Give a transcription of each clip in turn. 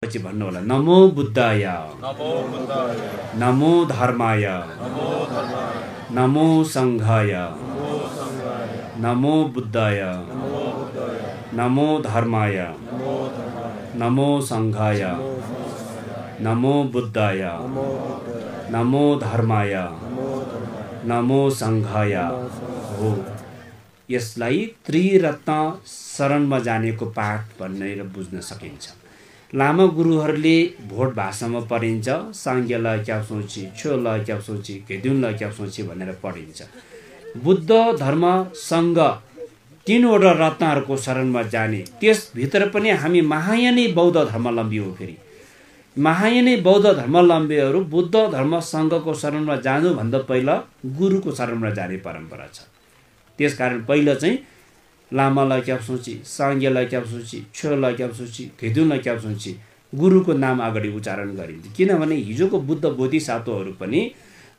पछि भन्नु होला नमो बुद्धाय नमो धर्माय नमो संघाय नमो बुद्धाय नमो धर्माय नमो संघाय नमो बुद्धाय नमो धर्माय नमो संघाय हो। यसलाई त्रिरत्न शरणमा जानेको पाठ भनेर बुझ्न सकिन्छ। लामा गुरुहरूले भोट भाषामा पढिन्छ, सांग्य ल क्या सोची, छो ल क्या सोची, घेदुन ल क्या सोची भनेर पढिन्छ। बुद्ध धर्म संघ तीनवटा रत्नहरूको शरणमा जाने, त्यसभित्र पनि हामी महायानी बौद्ध धर्मावलम्बी हो। फेरि महायानी बौद्ध धर्मावलम्बीहरू बुद्ध धर्म संघको शरणमा जानुभन्दा पहिला गुरुको शरणमा जाने परम्परा छ। त्यसकारण पहिला चाहिँ लामालाई क्या सोची, सांग्यलाई क्या सोची, छोलाई क्या सोची, घेदुनलाई क्या सोची गुरुको नाम अगाडि उच्चारण गरिन्थ्यो। किनभने हिजोको बुद्ध बोधिसत्वहरू पनि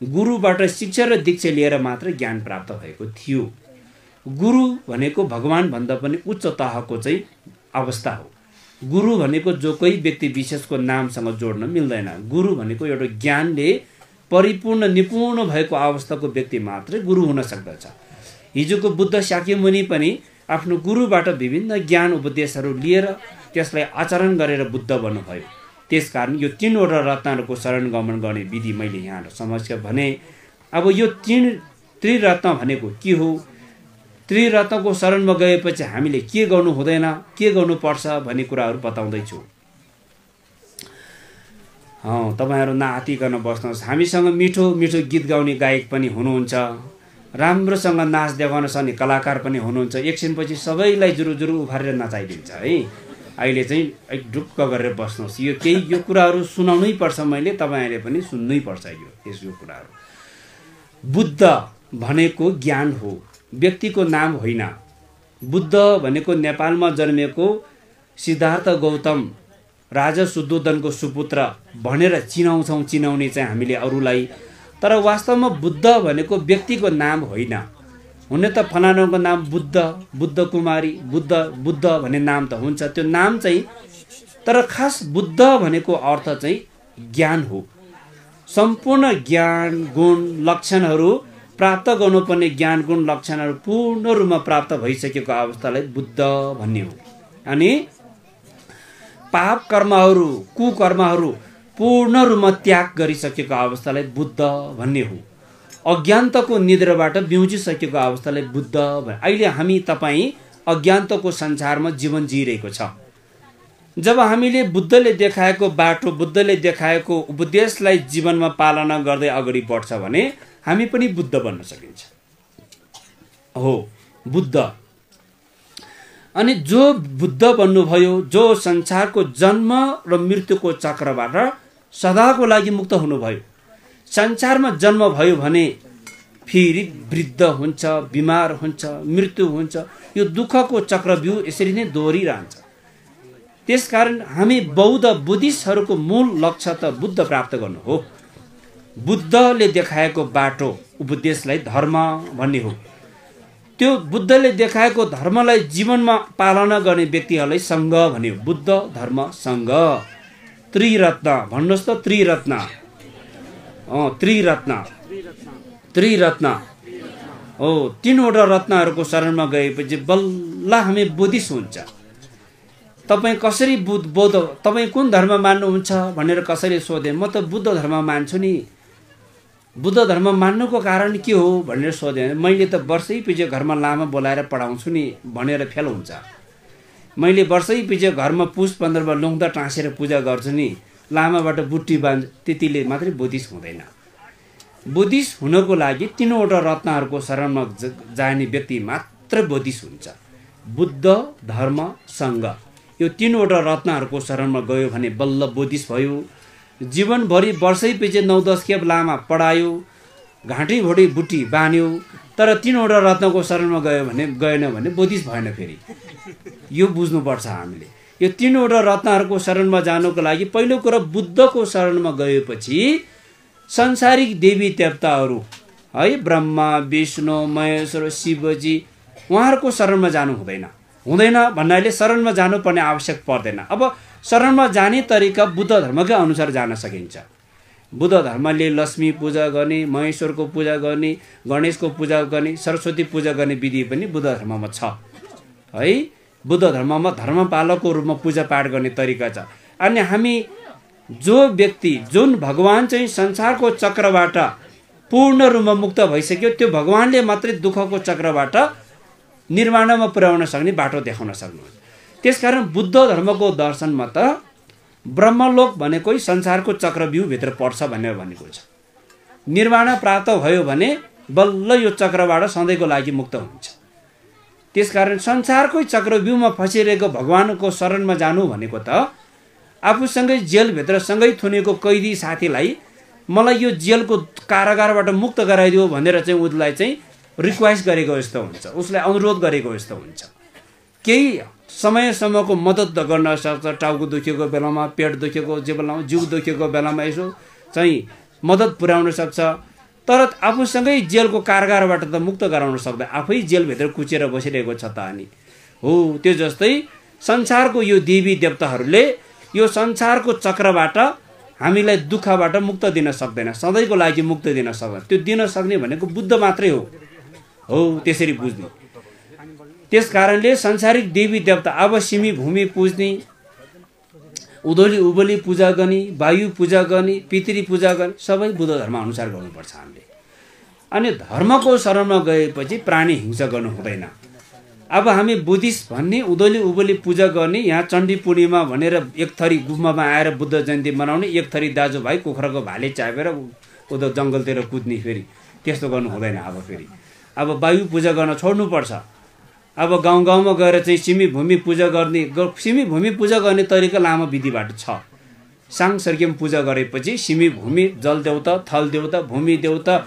गुरुबाट शिक्षा र दीक्षा लिएर मात्र ज्ञान प्राप्त भएको थियो। गुरु भनेको भगवान भन्दा पनि उच्च तहको चाहिँ अवस्था हो। गुरु भनेको जो कोही व्यक्ति विशेषको नामसँग जोड्न मिल्दैन। गुरु भनेको एउटा ज्ञानले परिपूर्ण निपुण भएको अवस्थाको व्यक्ति मात्रै गुरु हुन सक्दछ। हिजोको बुद्ध शाक्यमुनि पनि आफ्नो गुरुबाट विभिन्न ज्ञान उपदेशहरू लिएर त्यसलाई आचरण गरेर बुद्ध बन्नुभयो। त्यसकारण यो तीनवटा रत्नहरूको शरण गमन गर्ने विधि मैले यहाँ समस्या भने। अब यो त्रिरत्न भनेको के हो, त्रिरत्नको शरणमा गएपछि हामीले के गर्नु हुँदैन, के गर्नुपर्छ भन्ने कुराहरू बताउँदैछु। तपाईँहरू नआतिकन बस्नुहोस्। हामीसँग मिठो मिठो गीत गाउने गायक पनि हुनुहुन्छ, राम्रोसँग नाच देखाउन सक्ने कलाकार पनि हुनुहुन्छ। एकछिनपछि सबैलाई जुरुजुरु उफारेर नचाइदिन्छ है। अहिले चाहिँ ढुक्क गरेर बस्नुहोस्। यो कुराहरू सुनाउनै पर्छ, मैले तपाईँहरूले पनि सुन्नै पर्छ यो कुराहरू। बुद्ध भनेको ज्ञान हो, व्यक्तिको नाम होइन। बुद्ध भनेको नेपालमा जन्मेको सिद्धार्थ गौतम राजा शुद्धोधनको सुपुत्र भनेर चिनाउने चाहिँ हामीले अरूलाई। तर वास्तवमा बुद्ध भनेको व्यक्तिको नाम होइन। हुन त फलानाको नाम बुद्ध, बुद्ध कुमारी, बुद्ध भन्ने नाम त हुन्छ, त्यो नाम चाहिँ। तर खास बुद्ध भनेको अर्थ चाहिँ ज्ञान हो। सम्पूर्ण ज्ञान गुण लक्षणहरू प्राप्त गर्नुपर्ने ज्ञान गुण लक्षणहरू पूर्ण रूपमा प्राप्त भइसकेको अवस्थालाई बुद्ध भन्ने हो। अनि पाप कर्महरू कुकर्महरू पूर्ण रूपमा त्याग गरिसकेको अवस्थालाई बुद्ध भन्ने हो। अज्ञानताको निद्राबाट बिउजिसकेको अवस्थालाई बुद्ध भन्ने। अहिले हामी तपाईँ अज्ञानताको संसारमा जीवन जिइरहेको छ। जब हामीले बुद्धले देखाएको बाटो, बुद्धले देखाएको उपदेशलाई जीवनमा पालना गर्दै अगाडि बढ्छ भने हामी पनि बुद्ध बन्न सकिन्छ हो। बुद्ध अनि जो बुद्ध बन्नुभयो, जो संसारको जन्म र मृत्युको चक्रबाट सदाको लागि मुक्त हुनुभयो। संसारमा जन्म भयो भने फेरि वृद्ध हुन्छ, बिमार हुन्छ, मृत्यु हुन्छ। यो दुःखको चक्रव्यूह यसरी नै दोहोरिरहन्छ। त्यसकारण हामी बौद्ध बुद्धिस्टहरूको मूल लक्ष्य त बुद्ध प्राप्त गर्नु हो। बुद्धले देखाएको बाटो उपदेशलाई धर्म भन्ने हो। त्यो बुद्धले देखाएको धर्मलाई जीवनमा पालना गर्ने व्यक्तिहरूलाई सङ्घ भन्यो। बुद्ध धर्म सङ्घ त्रिरत्न भन्नुहोस् त। त्रिरत्न त्रिरत्न हो। तीनवटा रत्नहरूको शरणमा गएपछि बल्ल हामी बुद्धिस्ट हुन्छ। तपाईँ कसरी बौद्ध, तपाईँ कुन धर्म मान्नुहुन्छ भनेर कसैले सोधे, म त बुद्ध धर्म मान्छु नि। बुद्ध धर्म मान्नुको कारण के हो भनेर सोधे, मैले त वर्षै पछि घरमा लामा बोलाएर पढाउँछु नि भनेर फेल हुन्छ। मैले वर्षै पछि घरमा पुस 15मा लुङ्दा टाँसेर पूजा गर्छु नि, लामाबाट बुट्टी बाँध्छु, त्यतिले मात्रै बुद्धिस्ट हुँदैन। बुद्धिस्ट हुनको लागि तीनवटा रत्नहरूको शरणमा जाने व्यक्ति मात्र बुद्धिस्ट हुन्छ। बुद्ध धर्म सङ्घ यो तीनवटा रत्नहरूको शरणमा गयो भने बल्ल बुद्धिस्ट भयो। जीवनभरि वर्षै पछि 9-10 खेप लामा पढायो, घाँटी भोटी बुट्टी बान्यो, तर तीनवटा रत्नको शरणमा गएन भने बुद्धिस्ट भएन। फेरि यो बुझ्नुपर्छ हामीले। यो तीनवटा रत्नहरूको शरणमा जानुको लागि पहिलो कुरा बुद्धको शरणमा गएपछि संसारिक देवी देवताहरू है, ब्रह्मा विष्णु महेश्वर शिवजी, उहाँहरूको शरणमा जानु हुँदैन। भन्नाले शरणमा जानुपर्ने आवश्यक पर्दैन। अब शरणमा जाने तरिका बुद्ध धर्मकै अनुसार जान सकिन्छ। बुद्ध धर्मले लक्ष्मी पूजा गर्ने, महेश्वरको पूजा गर्ने, गणेशको पूजा गर्ने, सरस्वती पूजा गर्ने विधि पनि बुद्ध धर्ममा छ है। बुद्ध धर्ममा धर्मपालकको रूपमा पूजापाठ गर्ने तरिका छ। अनि हामी जो व्यक्ति जुन भगवान चाहिँ संसारको चक्रबाट पूर्ण रूपमा मुक्त भइसक्यो, त्यो भगवानले मात्रै दुःखको चक्रबाट निर्वाणमा पुर्याउन सक्ने बाटो देखाउन सक्नुहुन्छ। त्यसकारण बुद्ध धर्मको दर्शनमा त ब्रह्मलोक भनेको संसारको चक्रव्यूहभित्र पर्छ भनेर भनेको छ। निर्वाण प्राप्त भयो भने बल्ल यो चक्रबाट सधैँको लागि मुक्त हुन्छ। त्यसकारण संसारकै चक्रव्यूहमा फसिरहेको भगवानको शरणमा जानु भनेको त आफूसँगै जेलभित्र सँगै थुनेको कैदी साथीलाई मलाई यो जेलको कारागारबाट मुक्त गराइदियो भनेर चाहिँ उसलाई चाहिँ रिक्वेस्ट गरेको जस्तो हुन्छ, उसलाई अनुरोध गरेको जस्तो हुन्छ। केही समयसम्मको मद्दत गर्न सक्छ, टाउको दुखेको बेलामा, पेट दुखेको जे बेलामा, जिउ दुखेको बेलामा यसो चाहिँ मद्दत पुर्याउन सक्छ। तर आफूसँगै जेलको कारागारबाट त मुक्त गराउन सक्दैन, आफै जेलभित्र कुचेर बसिरहेको छ त। अनि हो त्यो जस्तै संसारको यो देवी देवताहरूले यो संसारको चक्रबाट हामीलाई दुःखबाट मुक्त दिन सक्दैन, सधैँको लागि मुक्त दिन सक्दैन। त्यो दिन सक्ने भनेको बुद्ध मात्रै हो त्यसरी बुझ्ने। त्यस कारणले संसारिक देवी देवता अब सिमी भूमि पूज्ने, उधोली उबली पूजा गर्ने, वायु पूजा गर्ने, पितृ पूजा गर्ने, सबै बुद्ध धर्म अनुसार गर्नुपर्छ हामीले। अनि धर्मको शरणमा गएपछि प्राणी हिंसा गर्नु हुँदैन। अब हामी बुद्धिस्ट भन्ने उधोली उबली पूजा गर्ने, यहाँ चण्डी पूर्णिमा भनेर एक थरी गुम्बामा आएर बुद्ध जयन्ती मनाउने, एक थरी दाजुभाइ कुखुराको भाले चापेर उधो जङ्गलतिर कुद्ने, फेरि त्यस्तो गर्नु हुँदैन। अब फेरि अब वायु पूजा गर्न छोड्नुपर्छ। अब गाउँ गाउँमा गएर चाहिँ सिमी भूमि पूजा गर्ने, सिमी भूमि पूजा गर्ने तरिका लामो विधिबाट छ। सांसर्ग्यम पूजा गरेपछि सिमी भूमि, जल देवता, थल देवता, भूमि देवता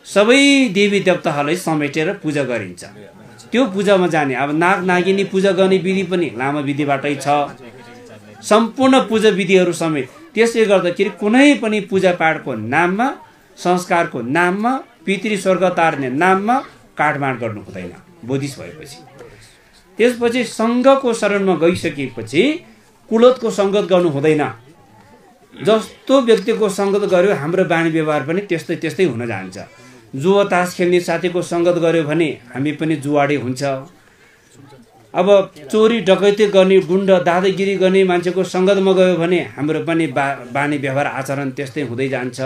सबै देवी देवताहरूलाई समेटेर पूजा गरिन्छ। त्यो पूजामा जाने। अब नाग नागिनी पूजा गर्ने विधि पनि लामो विधिबाटै छ, सम्पूर्ण पूजा विधिहरू समेत। त्यसले गर्दाखेरि कुनै पनि पूजापाठको नाममा, संस्कारको नाममा, पितृ स्वर्ग तार्ने नाममा काटमाड गर्नु हुँदैन बुद्धिस्ट भएपछि। त्यसपछि सङ्घको शरणमा गइसकेपछि कुलतको सङ्गत गर्नु हुँदैन। जस्तो व्यक्तिको सङ्गत गर्यो हाम्रो बानी व्यवहार पनि त्यस्तै त्यस्तै हुन जान्छ। जुवा तास खेल्ने साथीको सङ्गत गर्यो भने हामी पनि जुवाडे हुन्छ। अब चोरी डकैती गर्ने, गुण्ड दादागिरी गर्ने मान्छेको सङ्गतमा गयो भने हाम्रो पनि बानी व्यवहार आचरण त्यस्तै हुँदै जान्छ।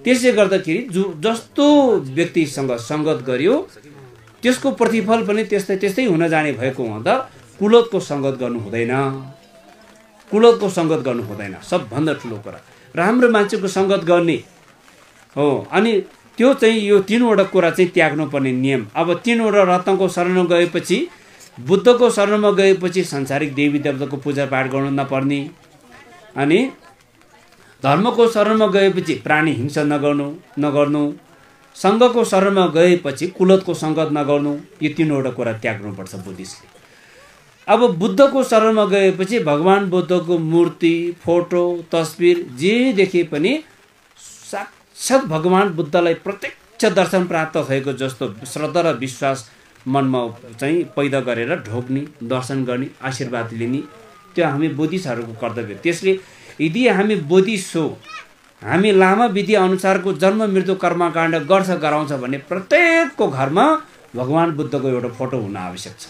त्यसले गर्दाखेरि जस्तो व्यक्तिसँग सङ्गत गर्यो त्यसको प्रतिफल पनि त्यस्तै त्यस्तै हुन जाने भएको हुँदा कुलतको सङ्गत गर्नु हुँदैन। कुलतको सङ्गत गर्नु हुँदैन सबभन्दा ठुलो कुरा। राम्रो मान्छेको सङ्गत गर्ने हो। अनि त्यो चाहिँ यो तीनवटा कुरा चाहिँ त्याग्नुपर्ने नियम। अब तीनवटा रत्नको शरणमा गएपछि, बुद्धको शरणमा गएपछि संसारिक देवी देवताको पूजापाठ गर्नु नपर्ने, अनि धर्मको शरणमा गएपछि प्राणी हिंसा नगर्नु, सङ्घको शरणमा गएपछि कुलतको सङ्गत नगर्नु, यो तीनवटा कुरा त्याग्नुपर्छ बुद्धिस्टले। अब बुद्धको शरणमा गएपछि भगवान बुद्धको मूर्ति, फोटो, तस्बिर जे देखे पनि साक्षात भगवान बुद्धलाई प्रत्यक्ष दर्शन प्राप्त भएको जस्तो श्रद्धा र विश्वास मनमा चाहिँ पैदा गरेर ढोक्ने, दर्शन गर्ने, आशीर्वाद लिने, त्यो हामी बुद्धिस्टहरूको कर्तव्य। त्यसले यदि हामी बुद्धिस्ट हो, हामी लामा विधि अनुसारको जन्म मृत्यु कर्मकाण्ड गराउँछ भने प्रत्येकको घरमा भगवान बुद्धको एउटा फोटो हुन आवश्यक छ।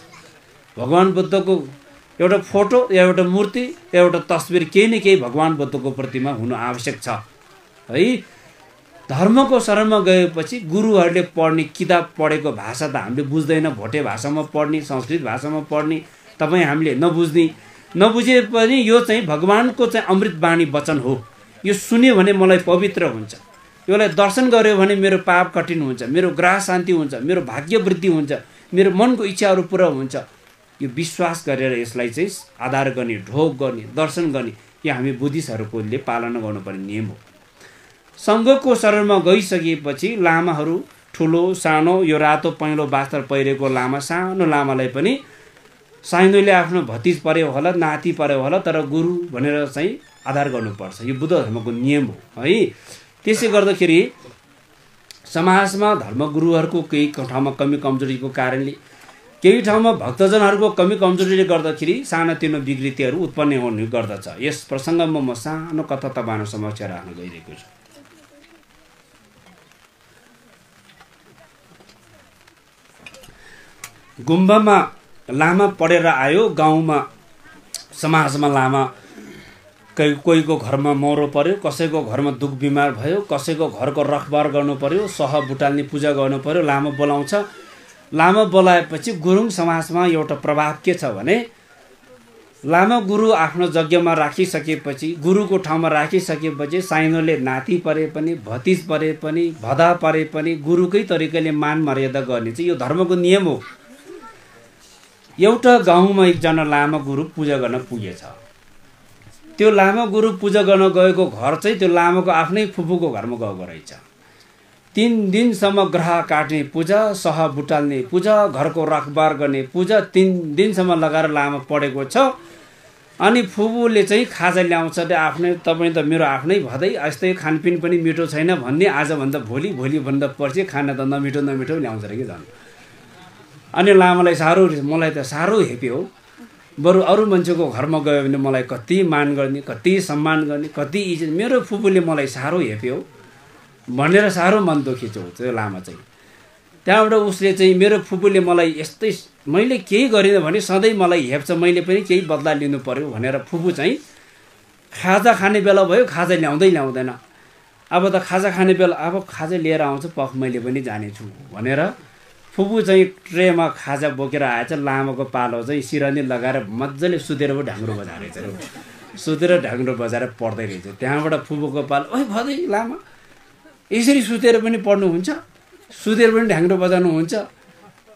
भगवान बुद्धको एउटा फोटो या एउटा मूर्ति या एउटा तस्बिर केही न केही भगवान बुद्धको प्रतिमा हुनु आवश्यक छ है। धर्मको शरणमा गएपछि गुरुहरूले पढ्ने किताब पढेको भाषा त हामीले बुझ्दैन, भोटे भाषामा पढ्ने, संस्कृत भाषामा पढ्ने, तपाईँ हामीले नबुझे पनि यो चाहिँ भगवानको चाहिँ अमृत बाणी वचन हो। यो सुन्यो भने मलाई पवित्र हुन्छ, यसलाई दर्शन गर्यो भने मेरो पाप कठिन हुन्छ, मेरो ग्रह शान्ति हुन्छ, मेरो भाग्य वृद्धि हुन्छ, मेरो मनको इच्छाहरू पुरा हुन्छ। यो विश्वास गरेर यसलाई चाहिँ आधार गर्ने, ढोक गर्ने, दर्शन गर्ने, यो हामी बुद्धिस्टहरूले पालना गर्नुपर्ने नियम हो। सङ्घको शरणमा गइसकेपछि लामाहरू ठुलो सानो, यो रातो पहेँलो वस्त्र पहिरेको लामा, सानो लामालाई पनि साइनोले आफ्नो भतिज पर्यो होला, नाति पर्यो होला, तर गुरु भनेर चाहिँ आधार गर्नुपर्छ। यो बुद्ध धर्मको नियम हो है। त्यसै गर्दाखेरि समाजमा धर्मगुरुहरूको केही ठाउँमा कमी कमजोरीको कारणले केही ठाउँमा भक्तजनहरूको कमी कमजोरीले गर्दाखेरि सानातिनो विकृतिहरू उत्पन्न हुने गर्दछ। यस प्रसङ्गमा म सानो कथा तपाईँहरू समक्ष राख्न गइरहेको छु। गुम्बामा लामा पढेर आयो। गाउँमा समाजमा लामा कोहीको घरमा मौरो पर्यो, कसैको घरमा दुख बिमार भयो, कसैको घरको रखबार गर्नु पर्यो, सह बुटाल्ने पूजा गर्नु पर्यो, लामा बोलाउँछ। लामा बोलाएपछि गुरुङ समाजमा एउटा प्रभाव के छ भने लामा गुरु आफ्नो जग्गामा राखिसकेपछि, गुरुको ठाउँमा राखिसकेपछि साइनोले नाति परे पनि, भतिज परे पनि, भदा परे पनि गुरुकै तरिकाले मान मर्यादा गर्ने चाहिँ यो धर्मको नियम हो। एउटा गाउँमा एकजना लामा गुरु पूजा गर्न पुगेछ। त्यो लामा गुरु पूजा गर्न गएको घर चाहिँ त्यो लामाको आफ्नै फुपूको घरमा गएको रहेछ। 3 दिनसम्म ग्रह काट्ने पूजा, सह बुटाल्ने पूजा, घरको रखबार गर्ने पूजा 3 दिनसम्म लगाएर लामा पढेको छ। अनि फुपूले चाहिँ खाजा ल्याउँछ। आफ्नै तपाईँ त मेरो आफ्नै भदै यस्तै खानपिन पनि मिठो छैन भन्ने, आजभन्दा भोलि, भोलिभन्दा पर्सि खाना त नमिठो नमिठो ल्याउँछ अरे कि झन्। अनि लामालाई मलाई त साह्रो हेप्यो। बरु अरू मान्छेको घरमा गयो भने मलाई कति मान गर्ने, कति सम्मान गर्ने, कति इज्जत, मेरो फुपूले मलाई साह्रो हेप्यो भनेर साह्रो मन दुखिन्छ त्यो लामा चाहिँ। त्यहाँबाट उसले चाहिँ मेरो फुपूले मलाई यस्तै, मैले केही गरिनँ भने सधैँ मलाई हेप्छ, मैले पनि केही बदला लिनु पर्यो भनेर फुपू चाहिँ खाजा खाने बेला भयो खाजा ल्याउँदैन। अब त खाजा खाने बेला अब खाजा लिएर आउँछ, पख मैले पनि जानेछु भनेर फुपू चाहिँ ट्रेमा खाजा बोकेर आएछ। लामाको पालो चाहिँ सिरानी लगाएर मजाले सुतेर ढाङ्ग्रो बजाएछ। सुतेर ढाङ्ग्रो बजाएर पढ्दै रहेछ। त्यहाँबाट फुपूको पालो, ओइ भदै लामा यसरी सुतेर पनि पढ्नुहुन्छ, सुतेर पनि ढाङ्ग्रो बजाउनुहुन्छ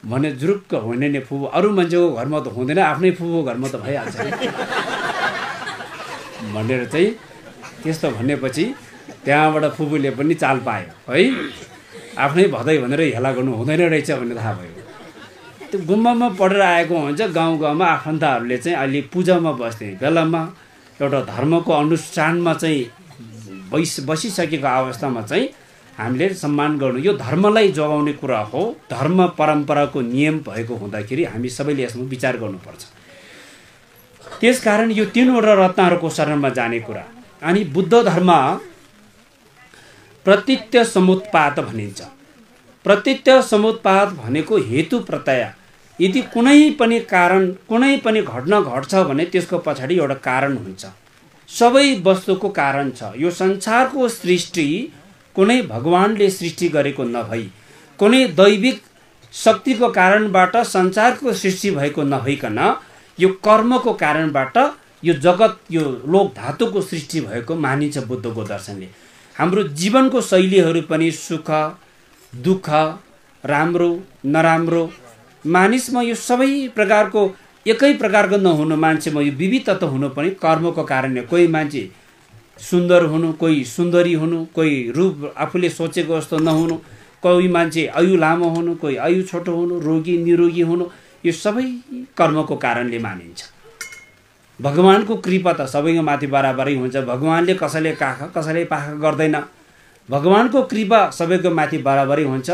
भने जुरुक्क हुने नि फुपू। अरू मान्छेको घरमा त हुँदैन, आफ्नै फुपूको घरमा त भइहाल्छ भनेर चाहिँ त्यस्तो भनेपछि त्यहाँबाट फुपूले पनि चाल पायो है, आफ्नै भदै भनेर हेला गर्नु हुँदैन रहेछ भन्ने थाहा भयो। त्यो गुम्बामा पढेर आएको हुन्छ। गाउँमा आफन्तहरूले चाहिँ अहिले पूजामा बस्ने बेलामा एउटा धर्मको अनुष्ठानमा चाहिँ बसिसकेको अवस्थामा चाहिँ हामीले सम्मान गर्नु, यो धर्मलाई जोगाउने कुरा हो। धर्म परम्पराको नियम भएको हुँदाखेरि हामी सबैले यसमा विचार गर्नुपर्छ। त्यसकारण यो 3वटा रत्नहरूको शरणमा जाने कुरा। अनि बुद्ध धर्म प्रतीत्य समुत्पात भनिन्छ। प्रतीत्य समुत्पात भनेको हेतु प्रत्यय। यदि कुनै पनि घटना घट्छ भने त्यसको पछाडि एउटा कारण हुन्छ। सबै वस्तुको कारण छ। यो संसारको सृष्टि कुनै भगवानले सृष्टि गरेको नभई, कुनै दैविक शक्तिको कारणबाट संसारको सृष्टि भएको नभइकन यो कर्मको कारणबाट यो जगत, यो लोक धातुको सृष्टि भएको मानिन्छ बुद्धको दर्शनले। हाम्रो जीवनको शैलीहरू पनि सुख दुःख, राम्रो नराम्रो, मानिसमा यो सबै प्रकारको एकै प्रकारको नहुनु, मान्छेमा यो विविधता हुनु पनि कर्मको कारणले। कोही मान्छे सुन्दर हुनु, कोही सुन्दरी हुनु, कोही रूप आफूले सोचेको जस्तो नहुनु, कोही मान्छे आयु लामो हुनु, कोही आयु छोटो हुनु, रोगी निरोगी हुनु, यो सबै कर्मको कारणले मानिन्छ। भगवानको कृपा त सबैको माथि बराबरै हुन्छ। भगवानले कसैले पाखा गर्दैन। भगवानको कृपा सबैको माथि बराबरै हुन्छ।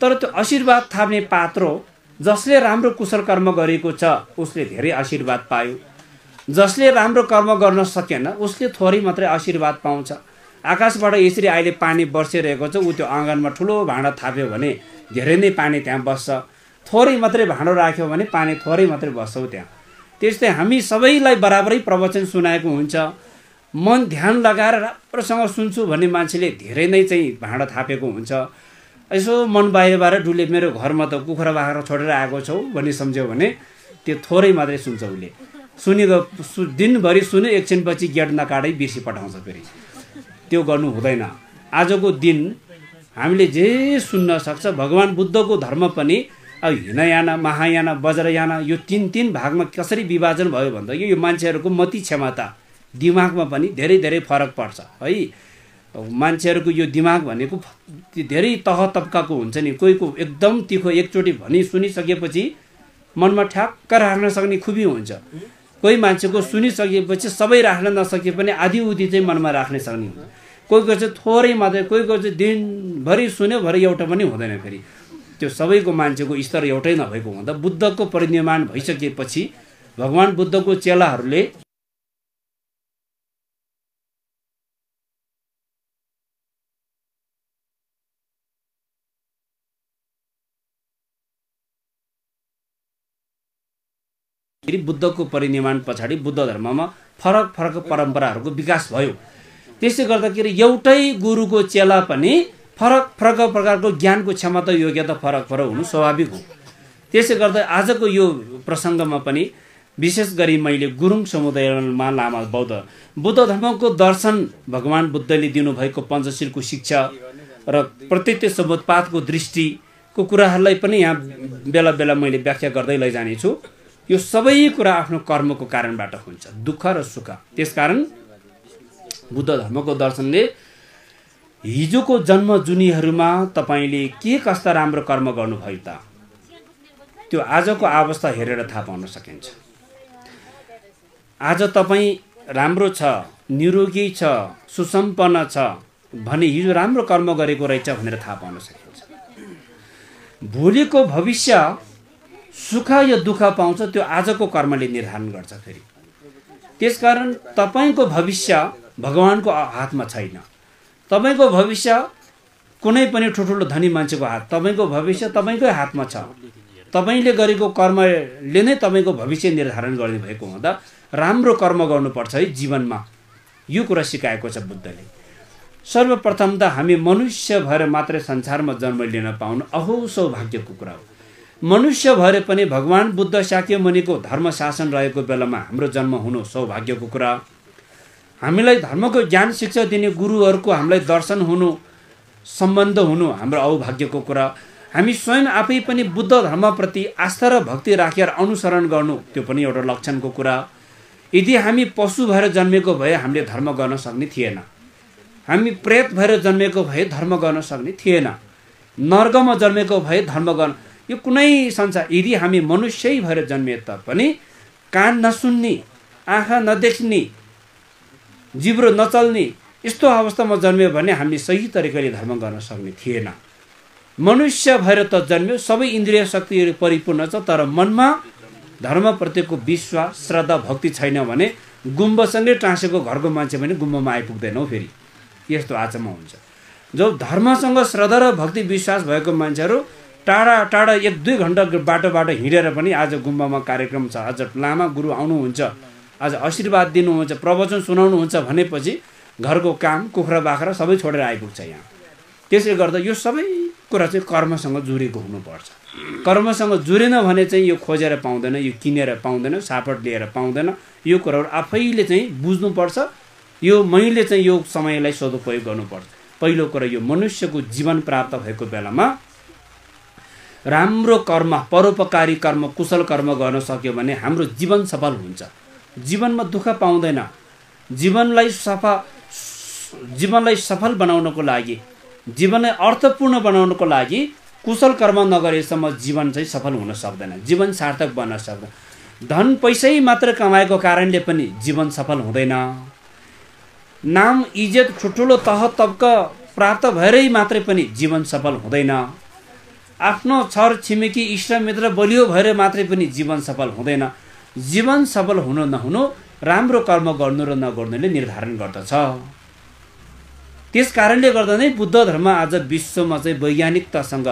तर त्यो आशीर्वाद थाप्ने पात्र, जसले राम्रो कुशल कर्म गरेको छ उसले धेरै आशीर्वाद पायो। जसले राम्रो कर्म गर्न सकेन उसले थोरै मात्रै आशीर्वाद पाउँछ। आकाशबाट यसरी अहिले पानी बर्सिरहेको छ, ऊ त्यो आँगनमा ठुलो भाँडा थाप्यो भने धेरै नै पानी त्यहाँ बस्छ। थोरै मात्रै भाँडो राख्यो भने पानी थोरै मात्रै बस्छ त्यहाँ। त्यस्तै हामी सबैलाई बराबरै प्रवचन सुनाएको हुन्छ। मन ध्यान लगाएर राम्रोसँग सुन्छु भन्ने मान्छेले धेरै नै चाहिँ भाँडा थापेको हुन्छ। यसो मन बाहिर डुले, मेरो घरमा त कुखुरा बाख्रा छोडेर आएको छौ भन्ने सम्झ्यो भने त्यो थोरै मात्रै सुन्छ। उसले सुनेको दिनभरि सुन्यो, एकछिनपछि गेट नकाटै बिर्सी पठाउँछ। फेरि त्यो गर्नु हुँदैन। आजको दिन हामीले जे सुन्न सक्छ। भगवान बुद्धको धर्म पनि अब हिनयाना, महायाना, वज्रयाना यो 3 भागमा कसरी विभाजन भयो भन्दा यो मान्छेहरूको मति क्षमता, दिमागमा पनि धेरै धेरै फरक पर्छ है। मान्छेहरूको यो दिमाग भनेको धेरै तह तब्काको हुन्छ नि। कोहीको एकदम तिखो एकचोटि भनी सुनिसकेपछि मनमा ठ्याक्क राख्न सक्ने खुबी हुन्छ। कोही मान्छेको सुनिसकेपछि सबै राख्न नसके पनि आधी उधी चाहिँ मनमा राख्न सक्ने हुन्छ। कोहीको चाहिँ थोरै मात्रै, कोहीको चाहिँ दिनभरि सुन्यो भरि एउटा पनि हुँदैन। फेरि त्यो सबैको मान्छेको स्तर एउटै नभएको हुँदा बुद्धको परिनिर्वाण भइसकेपछि भगवान बुद्धको चेलाहरूले बुद्धको परिनिर्वाण पछाडि बुद्ध धर्ममा फरक फरक परम्पराहरूको विकास भयो। त्यसले गर्दाखेरि एउटै गुरुको चेला पनि फरक फरक प्रकारको ज्ञानको क्षमता योग्यता फरक फरक हुनु स्वाभाविक हो। त्यसले गर्दा आजको यो प्रसङ्गमा पनि विशेष गरी मैले गुरुङ समुदायमा लामा बुद्ध धर्मको दर्शन भगवान बुद्धले दिनुभएको पञ्चशीलको शिक्षा र प्रत्यक्ष समुत्पादको दृष्टिको कुराहरूलाई पनि यहाँ बेला बेला मैले व्याख्या गर्दै लैजानेछु। यो सबै कुरा आफ्नो कर्मको कारणबाट हुन्छ, दुःख र सुख। त्यसकारण बुद्ध धर्मको दर्शनले हिजोको जन्म जुनीहरूमा तपाईँले के कस्ता राम्रो कर्म गर्नुभयो त त्यो आजको अवस्था हेरेर थाहा पाउन सकिन्छ। आज तपाईँ राम्रो छ, निरोगी छ, सुसम्पन्न छ भने हिजो राम्रो कर्म गरेको रहेछ भनेर थाहा पाउन सकिन्छ। भोलिको भविष्य सुख या दुःख पाउँछ त्यो आजको कर्मले निर्धारण गर्छ। फेरि त्यसकारण तपाईँको भविष्य भगवानको हातमा छैन। तपाईँको भविष्य कुनै पनि ठुल्ठुलो धनी मान्छेको हात, तपाईँको भविष्य तपाईँकै हातमा छ। तपाईँले गरेको कर्मले नै तपाईँको भविष्य निर्धारण गर्ने भएको हुँदा राम्रो कर्म गर्नुपर्छ है जीवनमा। यो कुरा सिकाएको छ बुद्धले। सर्वप्रथम त हामी मनुष्य भएर मात्रै संसारमा जन्म लिन पाउनु अहो सौभाग्यको कुरा हो। मनुष्य भएर पनि भगवान बुद्ध शाक्य मुनिको धर्म शासन रहेको बेलामा हाम्रो जन्म हुनु सौभाग्यको कुरा। हामीलाई धर्मको ज्ञान शिक्षा दिने गुरुहरूको हामीलाई दर्शन हुनु, सम्बन्ध हुनु हाम्रो औभाग्यको कुरा। हामी स्वयं आफै पनि बुद्ध धर्मप्रति आस्था र भक्ति राखेर अनुसरण गर्नु त्यो पनि एउटा लक्षणको कुरा। यदि हामी पशु भएर जन्मेको भए हामीले धर्म गर्न सक्ने थिएन। हामी प्रेत भएर जन्मेको भए धर्म गर्न सक्ने थिएन। नर्कमा जन्मेको भए धर्म गर्न यो कुनै संसार यदि हामी मनुष्यै भएर जन्मिए तापनि कान नसुन्ने, आँखा नदेख्ने, जिब्रो नचल्ने यस्तो अवस्थामा जन्मियो भने हामीले सही तरिकाले धर्म गर्न सक्ने थिएन। मनुष्य भएर त जन्मियो, सबै इन्द्रिय शक्तिहरू परिपूर्ण छ, तर मनमा धर्मप्रतिको विश्वास श्रद्धा भक्ति छैन भने गुम्बसँगै टाँसेको घरको मान्छे पनि गुम्बमा आइपुग्दैनौ। फेरि यस्तो आचमा हुन्छ। जो धर्मसँग श्रद्धा र भक्ति विश्वास भएको मान्छेहरू टाढा टाढा 1-2 घन्टा बाटोबाट हिँडेर पनि आज गुम्बामा कार्यक्रम छ, आज लामा गुरु आउनुहुन्छ, आज आशीर्वाद दिनुहुन्छ, प्रवचन सुनाउनुहुन्छ भनेपछि घरको काम कुखुरा बाख्रा सबै छोडेर आइपुग्छ यहाँ। त्यसले गर्दा यो सबै कुरा चाहिँ कर्मसँग जोडिएको हुनुपर्छ। कर्मसँग जोडेन भने चाहिँ यो खोजेर पाउँदैन, यो किनेर पाउँदैन, सापट लिएर पाउँदैन। यो कुराहरू आफैले चाहिँ बुझ्नुपर्छ। यो मैले चाहिँ यो समयलाई सदुपयोग गर्नुपर्छ। पहिलो कुरा यो मनुष्यको जीवन प्राप्त भएको बेलामा राम्रो कर्म, परोपकारी कर्म, कुशल कर्म गर्न सक्यो भने हाम्रो जीवन सफल हुन्छ। जीवनमा दुःख पाउँदैन। जीवनलाई सफल बनाउनको लागि, जीवनलाई अर्थपूर्ण बनाउनको लागि कुशल कर्म नगरेसम्म जीवन चाहिँ सफल हुन सक्दैन, जीवन सार्थक बन्न सक्दैन। धन पैसै मात्र कमाएको कारणले पनि जीवन सफल हुँदैन। नाम इज्जत ठुल्ठुलो तह तबका प्राप्त भएरै मात्रै पनि जीवन सफल हुँदैन। आफ्नो छर छिमेकी इष्टमित्र बलियो भएर मात्रै पनि जीवन सफल हुँदैन। जीवन सफल हुनु नहुनु राम्रो कर्म गर्नु र नगर्नुले निर्धारण गर्दछ। त्यस कारणले गर्दा नै बुद्ध धर्म आज विश्वमा चाहिँ वैज्ञानिकतासँग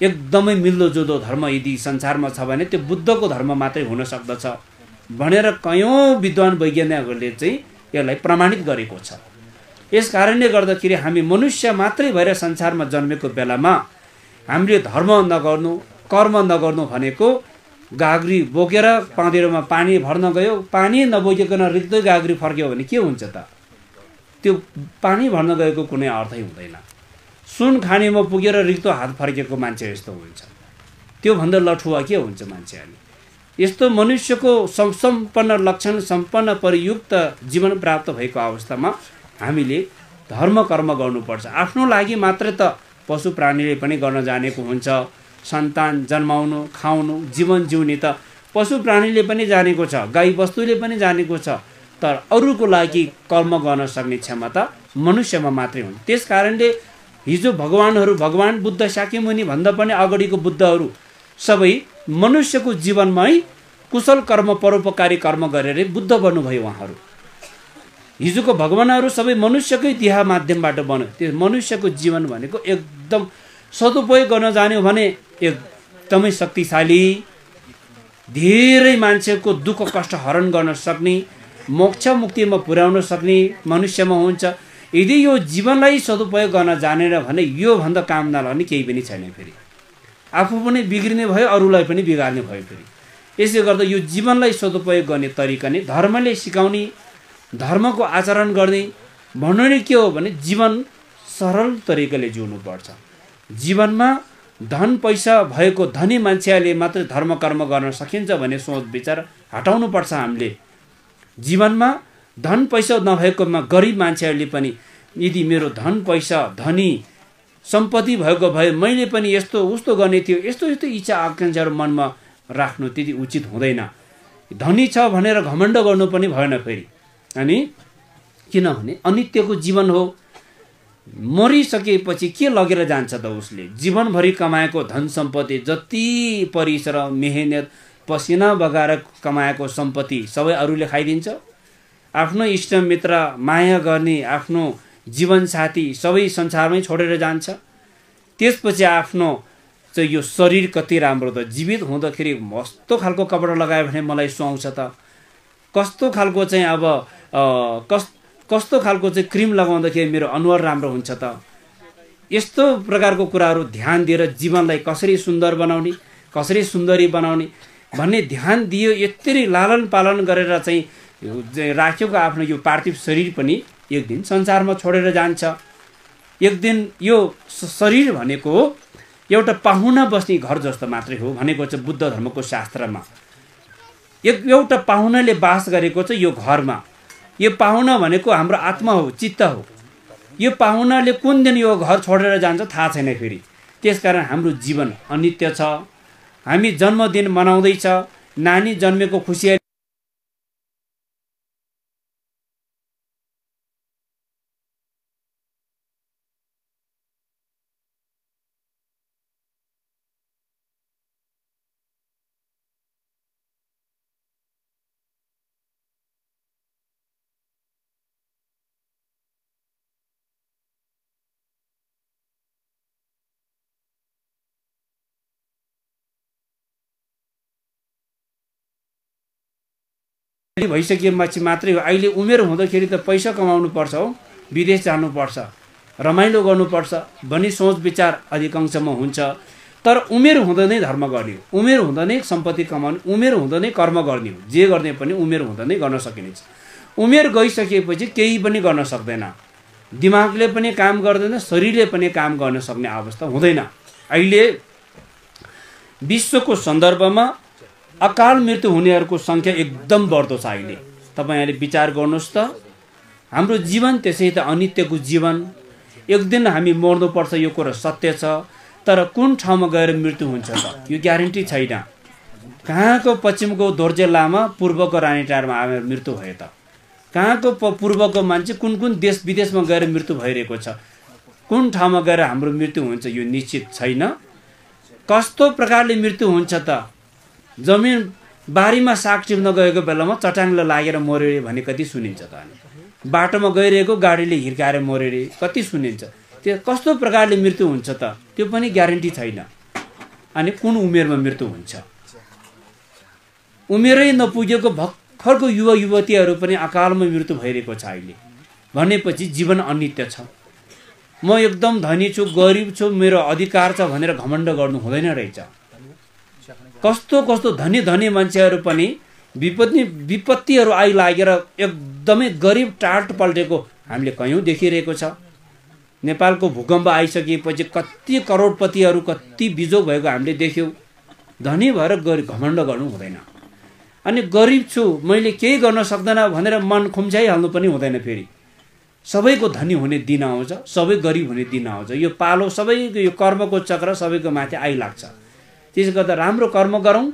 एकदमै मिल्दोजुल्दो धर्म यदि संसारमा छ भने त्यो बुद्धको धर्म मात्रै हुन सक्दछ भनेर कयौँ विद्वान वैज्ञानिकहरूले चाहिँ यसलाई प्रमाणित गरेको छ। यस कारणले गर्दाखेरि हामी मनुष्य मात्रै भएर संसारमा जन्मेको बेलामा हामीले धर्म नगर्नु, कर्म नगर्नु भनेको गाग्री बोकेर पाँधेरोमा पानी भर्न गयो, पानी नबोकिकन रित्तै गाग्री फर्क्यो भने के हुन्छ त? त्यो पानी भर्न गएको कुनै अर्थै हुँदैन। सुन खानेमा पुगेर रित्तो हात फर्केको मान्छे यस्तो हुन्छ। त्योभन्दा लठुवा के हुन्छ मान्छे? अनि यस्तो मनुष्यको सम्पन्न लक्षण सम्पन्न परियुक्त जीवन प्राप्त भएको अवस्थामा हामीले धर्म कर्म गर्नुपर्छ। आफ्नो लागि मात्रै त पशु प्राणीले पनि गर्न जानेको हुन्छ। सन्तान जन्माउनु, खाउनु, जीवन जिउने त पशु प्राणीले पनि जानेको छ, गाई वस्तुले पनि जानेको छ। तर अरूको लागि कर्म गर्न सक्ने क्षमता मनुष्यमा मात्रै हुन्छ। त्यस कारणले हिजो भगवान बुद्ध शाक्यमुनि भन्दा पनि अगाडिको बुद्धहरू सबै मनुष्यको जीवनमै कुशल कर्म परोपकारी कर्म गरेर बुद्ध बन्नुभयो उहाँहरू। हिजोको भगवानहरू सबै मनुष्यकै देह माध्यमबाट बन्यो। त्यो मनुष्यको जीवन भनेको एकदम सदुपयोग गर्न जान्यो भने एकदमै शक्तिशाली, धेरै मान्छेको दुःख कष्ट हरण गर्न सक्ने, मोक्ष मुक्तिमा पुर्याउन सक्ने मनुष्यमा हुन्छ। यदि यो जीवनलाई सदुपयोग गर्न जानेन भने यो भन्दा काम नलाग्ने केही पनि छैन। फेरि आफू पनि बिग्रिने भयो, अरूलाई पनि बिगार्ने भयो। फेरि यसले गर्दा यो जीवनलाई सदुपयोग गर्ने तरिका नै धर्मले सिकाउने, धर्मको आचरण गर्ने भन्नु नै के हो भने जीवन सरल तरिकाले जिउनु पर्छ। जीवनमा धन पैसा भएको धनी मान्छेहरूले मात्रै धर्म कर्म गर्न सकिन्छ भन्ने सोच विचार हटाउनु पर्छ हामीले। जीवनमा धन पैसा नभएकोमा गरिब मान्छेहरूले पनि यदि मेरो धन पैसा धनी सम्पत्ति भएको भए मैले पनि यस्तो उस्तो गर्ने थियो, यस्तो यस्तो इच्छा आकाङ्क्षाहरू मनमा राख्नु त्यति उचित हुँदैन। धनी छ भनेर घमण्ड गर्नु पनि भएन फेरि। अनि किनभने अनित्यको जीवन हो, मरिसकेपछि के लगेर जान्छ त उसले? जीवनभरि कमाएको धन सम्पत्ति, जति परिश्रम मेहनत पसिना बगाएर कमाएको सम्पत्ति सबै अरूले खाइदिन्छ। आफ्नो इष्टमित्र माया गर्ने आफ्नो जीवनसाथी सबै संसारमै छोडेर जान्छ। त्यसपछि आफ्नो चाहिँ यो शरीर कति राम्रो त, जीवित हुँदाखेरि कस्तो खालको कपडा लगायो भने मलाई सुहाउँछ त, कस्तो खालको चाहिँ अब कस्तो खालको चाहिँ क्रिम लगाउँदाखेरि मेरो अनुहार राम्रो हुन्छ त, यस्तो प्रकारको कुराहरू ध्यान दिएर जीवनलाई कसरी सुन्दर बनाउने, कसरी सुन्दरी बनाउने भन्ने ध्यान दियो। यत्तिकै लालन पालन गरेर चाहिँ राखेको आफ्नो यो पार्थिव शरीर पनि एक दिन संसारमा छोडेर जान्छ। एक दिन यो शरीर भनेको एउटा पाहुना बस्ने घर जस्तो मात्रै हो भनेको चाहिँ बुद्ध धर्मको शास्त्रमा। एउटा पाहुनाले बास गरेको चाहिँ यो घरमा। यो पाहुना भनेको हाम्रो आत्मा हो, चित्त हो। यो पाहुनाले कुन दिन यो घर छोडेर जान्छ थाहा छैन फेरि। त्यसकारण हाम्रो जीवन अनित्य छ। हामी जन्मदिन मनाउँदैछ, नानी जन्मेको खुसी भइसकेपछि मात्रै हो। अहिले उमेर हुँदाखेरि त पैसा कमाउनु पर्छ हो, विदेश जानुपर्छ, रमाइलो गर्नुपर्छ भन्ने सोच विचार अधिकांशमा हुन्छ। तर उमेर हुँदा नै धर्म गर्ने हो, उमेर हुँदा नै सम्पत्ति कमाउने, उमेर हुँदा नै कर्म गर्ने हो। जे गर्ने पनि उमेर हुँदा नै गर्न सकिनेछ। उमेर गइसकेपछि केही पनि गर्न सक्दैन, दिमागले पनि काम गर्दैन, शरीरले पनि काम गर्न सक्ने अवस्था हुँदैन। अहिले विश्वको सन्दर्भमा अकाल मृत्यु हुनेहरूको सङ्ख्या एकदम बढ्दो छ। अहिले तपाईँहरूले विचार गर्नुहोस् त, हाम्रो जीवन त्यसै त अनित्यको जीवन, एक दिन हामी मर्नुपर्छ यो कुरा सत्य छ। तर कुन ठाउँमा गएर मृत्यु हुन्छ त यो ग्यारेन्टी छैन। कहाँको पश्चिमको दोर्जे लामा पूर्वको रानीटारमा आएर मृत्यु भयो त? कहाँको पूर्वको मान्छे कुन कुन देश विदेशमा गएर मृत्यु भइरहेको छ? कुन ठाउँमा गएर हाम्रो मृत्यु हुन्छ यो निश्चित छैन। कस्तो प्रकारले मृत्यु हुन्छ त? जमिन बारीमा साग टिप्न गएको बेलामा चट्याङले लागेर मर्यो भने कति सुनिन्छ त? अनि बाटोमा गइरहेको गाडीले हिर्काएर मर्यो रे कति सुनिन्छ? त्यो कस्तो प्रकारले मृत्यु हुन्छ त त्यो पनि ग्यारेन्टी छैन। अनि कुन उमेरमा मृत्यु हुन्छ? उमेरै नपुगेको भर्खरको युवा युवतीहरू पनि अकालमा मृत्यु भइरहेको छ अहिले। भनेपछि जीवन अनित्य छ। म एकदम धनी छु, गरिब छु, मेरो अधिकार छ भनेर घमण्ड गर्नु हुँदैन रहेछ। कस्तो कस्तो धनी धनी मान्छेहरू पनि विपत्तिहरू आइलागेर एकदमै गरिब टाट पल्टेको हामीले कयौँ देखिरहेको छ। नेपालको भूकम्प आइसकेपछि कति करोडपतिहरू कति बिजोग भएको हामीले देख्यौँ। धनी भएर घमण्ड गर्नु हुँदैन। अनि गरिब छु मैले केही गर्न सक्दैन भनेर मन खुम्चाइहाल्नु पनि हुँदैन। फेरि सबैको धनी हुने दिन आउँछ, सबै गरिब हुने दिन आउँछ। यो पालो सबैको यो कर्मको चक्र सबैको माथि आइलाग्छ। त्यसले गर्दा राम्रो कर्म गरौँ,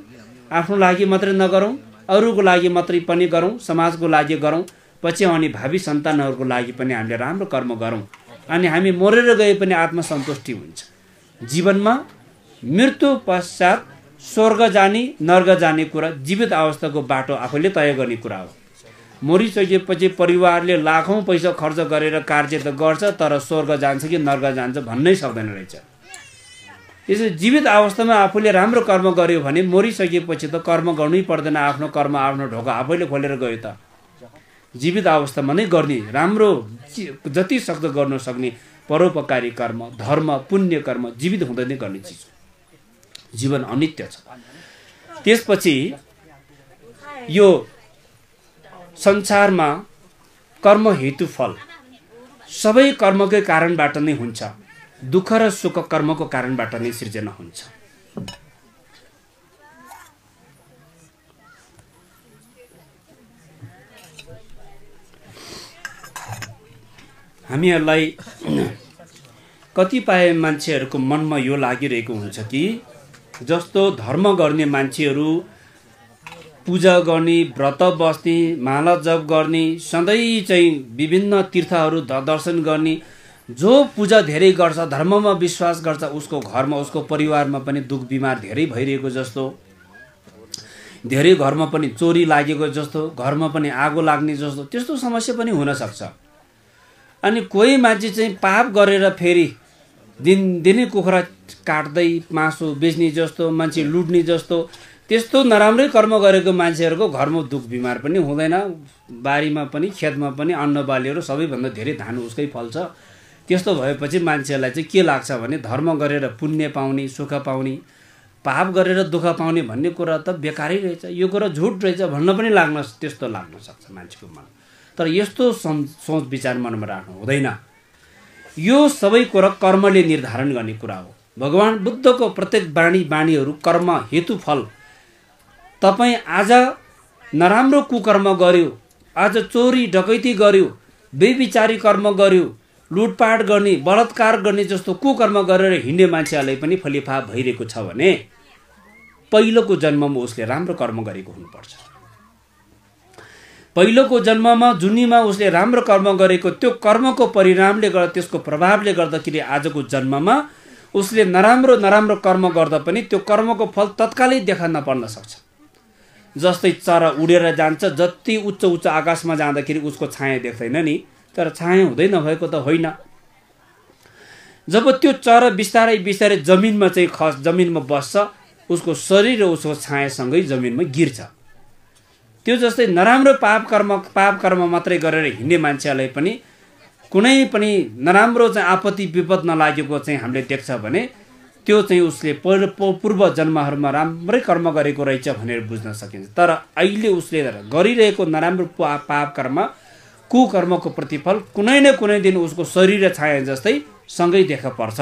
आफ्नो लागि मात्रै नगरौँ, अरूको लागि मात्रै पनि गरौँ, समाजको लागि गरौँ, पछि आउने भावी सन्तानहरूको लागि पनि हामीले राम्रो कर्म गरौँ। अनि हामी मरेर गए पनि आत्मसन्तुष्टि हुन्छ। जीवनमा मृत्यु पश्चात स्वर्ग जाने नर्क जाने कुरा जीवित अवस्थाको बाटो आफैले तय गर्ने कुरा हो। मरिसकेपछि परिवारले लाखौँ पैसा खर्च गरेर कार्य त गर्छ, तर स्वर्ग जान्छ कि नर्क जान्छ भन्नै सक्दैन रहेछ। यसो जीवित अवस्थामा आफूले राम्रो कर्म गर्यो भने मरिसकेपछि त कर्म गर्नै पर्दैन, आफ्नो कर्म आफ्नो ढोका आफैले खोलेर गयो त। जीवित अवस्थामा नै गर्ने राम्रो जति सक्दो गर्न सक्ने परोपकारी कर्म, धर्म, पुण्य कर्म जीवित हुँदै नै गर्ने चिज हो। जीवन अनित्य छ। त्यसपछि यो संसारमा कर्म हेतु फल सबै कर्मकै कारणबाट नै हुन्छ। दुःख र सुख कर्मको कारणबाट नै सिर्जना हुन्छ। हामीहरूलाई कतिपय मान्छेहरूको मनमा यो लागिरहेको हुन्छ कि जस्तो धर्म गर्ने मान्छेहरू पूजा गर्ने, व्रत बस्ने, माला जप गर्ने, सधैँ चाहिँ विभिन्न तीर्थहरू दर्शन गर्ने, जो पूजा धेरै गर्छ, धर्ममा विश्वास गर्छ, उसको घरमा उसको परिवारमा पनि दुःख बिमार धेरै भइरहेको जस्तो, धेरै घरमा पनि चोरी लागेको जस्तो, घरमा पनि आगो लाग्ने जस्तो त्यस्तो समस्या पनि हुनसक्छ। अनि कोही मान्छे चाहिँ पाप गरेर फेरि दिनदिनै कुखुरा काट्दै मासु बेच्ने जस्तो, मान्छे लुट्ने जस्तो, त्यस्तो नराम्रै कर्म गरेको मान्छेहरूको घरमा दुःख बिमार पनि हुँदैन, बारीमा पनि खेतमा पनि अन्न बालीहरू सबैभन्दा धेरै धान उसकै फल्छ। त्यस्तो भएपछि मान्छेलाई चाहिँ के लाग्छ भने धर्म गरेर पुण्य पाउने, सुख पाउने, पाप गरेर दुःख पाउने भन्ने कुरा त बेकारै रहेछ, यो कुरा झुट रहेछ भन्न पनि त्यस्तो लाग्न सक्छ मान्छेको मन। तर यस्तो सोच विचार मनमा राख्नु हुँदैन। यो सबै कुरा कर्मले निर्धारण गर्ने कुरा हो। भगवान बुद्धको प्रत्येक बाणीहरू कर्म हेतु फल। तपाईँ आज नराम्रो कुकर्म गर्यो, आज चोरी डकैती गर्यो, बेविचारी कर्म गर्यो, लुटपाट गर्ने, बलात्कार गर्ने जस्तो कुकर्म गरेर हिँड्ने मान्छेहरूलाई पनि फलिफाप भइरहेको छ भने पहिलोको जन्ममा उसले राम्रो कर्म गरेको हुनुपर्छ। पहिलोको जन्ममा जुनीमा उसले राम्रो कर्म गरेको त्यो कर्मको परिणामले गर्दा, त्यसको प्रभावले गर्दाखेरि आजको जन्ममा उसले नराम्रो कर्म गर्दा पनि त्यो कर्मको फल तत्कालै देखा नपर्न सक्छ। जस्तै चरा उडेर जान्छ, जति उच्च आकाशमा जाँदाखेरि उसको छाया देख्दैन नि, तर छाया हुँदै नभएको त होइन। जब त्यो चरा बिस्तारै जमिनमा जमिनमा बस्छ, उसको शरीर र उसको छायासँगै जमिनमा गिर्छ। त्यो जस्तै नराम्रो पाप कर्म मात्रै गरेर हिँड्ने मान्छेलाई पनि कुनै पनि नराम्रो चाहिँ आपत्ति विपद नलागेको चाहिँ हामीले देख्छ भने त्यो चाहिँ उसले पूर्व जन्महरूमा राम्रै कर्म गरेको रहेछ भनेर बुझ्न सकिन्छ। तर अहिले उसले गरिरहेको नराम्रो पाप कर्म कुकर्मको प्रतिफल कुनै न कुनै दिन उसको शरीर र छाया जस्तै सँगै देखा पर्छ।